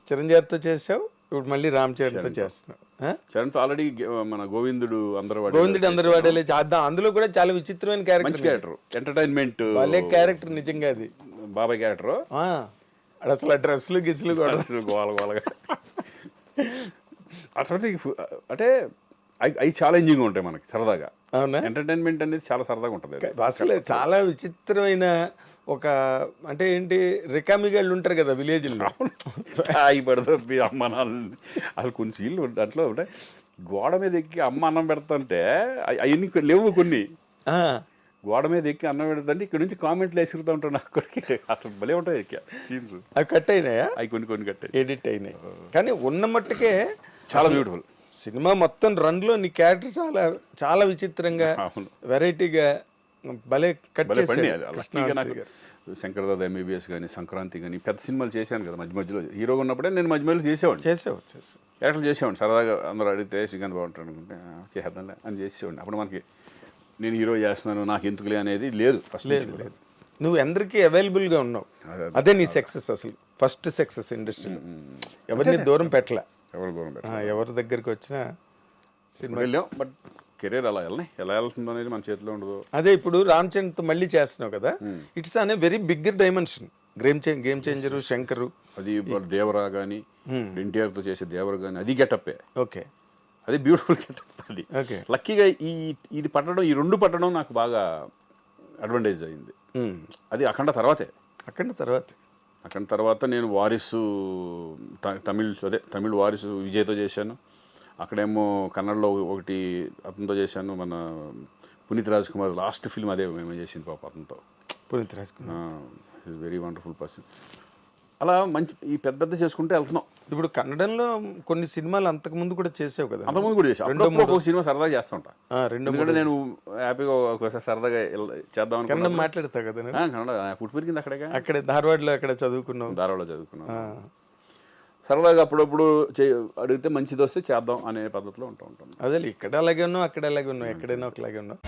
చిరంజీవితో చేసావు, ఇప్పుడు మళ్ళీ రామ్ చరణ్తో చేస్తున్నావు. చరణ్తో ఆల్రెడీ మన గోవిందుడు అందరు వాడేలే చేద్దాం. అందులో కూడా చాలా విచిత్రమైన క్యారెక్టర్, ఎంటర్టైన్మెంట్ వాళ్ళే క్యారెక్టర్ నిజంగా అది బాబాయ్ క్యారెక్టర్. అసలు ఆ డ్రెస్సులు గిస్సులు కూడా గోలగా అటువంటి అంటే అవి ఛాలెంజింగ్ ఉంటాయి మనకి సరదాగా. అవునా? ఎంటర్టైన్మెంట్ అనేది చాలా సరదాగా ఉంటుంది. అసలు చాలా విచిత్రమైన ఒక అంటే ఏంటి, రికామిగాళ్ళు ఉంటారు కదా విలేజ్లో, అవి పడుతుంది అమ్మ నాన్న. అసలు కొన్ని సీన్లు దాంట్లో ఉంటాయి, గోడ మీద ఎక్కి అమ్మ అన్నం పెడుతుంటే అవన్నీ లేవు కొన్ని. గోడ మీద ఎక్కి అన్నం పెడుతుంటే ఇక్కడ నుంచి కామెంట్లు వేసుకుతూ ఉంటాను నాకు. అసలు భలే ఉంటాయి సీన్స్. అవి కట్ అయినాయా? అవి కొన్ని కట్ ఎడిట్ అయినాయి. కానీ ఉన్న మట్టుకే చాలా బ్యూటిఫుల్. సినిమా మొత్తం రన్లో నీ క్యారెక్టర్ చాలా చాలా విచిత్రంగా వెరైటీగా భలే కట్ చేశాడు. శంకర్దాద ఎంబీబీఎస్ కానీ, సంక్రాంతి కానీ పెద్ద సినిమాలు చేశాను కదా మధ్య మధ్యలో. హీరోగా ఉన్నప్పుడే నేను మధ్య మధ్యలో చేసేవాడిని. క్యారెక్టర్ చేసేవాడిని సరదాగా. అందరూ అడిగితే శ్రీకాంత్ బాగుంటాడు అనుకుంటే చేద్దాంలే అని చేసేవాడిని. అప్పుడు మనకి నేను హీరో చేస్తున్నాను నాకు ఎందుకులే అనేది లేదు. లేదు, నువ్వు అందరికీ అవైలబుల్గా ఉన్నావు. అదే నీ సక్సెస్, అసలు ఫస్ట్ సక్సెస్ ఇండస్ట్రీలో. ఎవరిని దూరం పెట్టలే, ఎవరి దగ్గరికి వచ్చినా సినిమా వెళ్ళాం. బట్ కెరీర్ ఎలా వెళ్తుందో అనేది మన చేతిలో ఉండదు. అదే ఇప్పుడు రామ్ చరణ్తో మళ్ళీ చేస్తున్నావు కదా, ఇట్స్ అనే very big dimension. Game changer, Shankar, అది దేవరా కానీ, ఎన్టీఆర్తో చేసే దేవరా కానీ అది గెటప్పే. ఓకే, అది బ్యూటిఫుల్ గెటప్. అది లక్కీగా ఇది పట్టడం, ఈ రెండు పట్టడం నాకు బాగా అడ్వాంటేజ్ అయింది. అది అఖండ తర్వాత నేను వారిసు తమిళ్ వారిసు విజయ్తో చేశాను. అక్కడేమో కన్నడలో ఒకటి అతనితో చేశాను, మన పునీత్ రాజ్ కుమార్ లాస్ట్ ఫిల్మ్ అదే మేము చేసింది పాప అతనితో. Puneeth Raj Kumar is very wonderful person. అలా మంచి ఈ పెద్ద చేసుకుంటే వెళ్తున్నాం. ఇప్పుడు కన్నడంలో కొన్ని సినిమాలు అంతకు ముందు కూడా చేసావు కదా? అంతకుముందు కూడా చేసాను. ఒక సినిమా సరదాగా చేస్తుంటా. ఎందుకంటే నేను హ్యాపీగా ఒకసారి సరదాగా చేద్దాం కన్నడం మాట్లాడతా కదా. కన్నడ పుట్టి పెరిగింది అక్కడే ధారవాడలో చదువుకున్నావు. సరదాగా అప్పుడప్పుడు అడిగితే మంచిది వస్తే చేద్దాం అనే పద్ధతిలో ఉంటాం. అదే ఇక్కడ అలాగే ఉన్నావు, అక్కడ అలాగే ఉన్నావు, ఎక్కడైనా ఒకలాగే ఉన్నావు.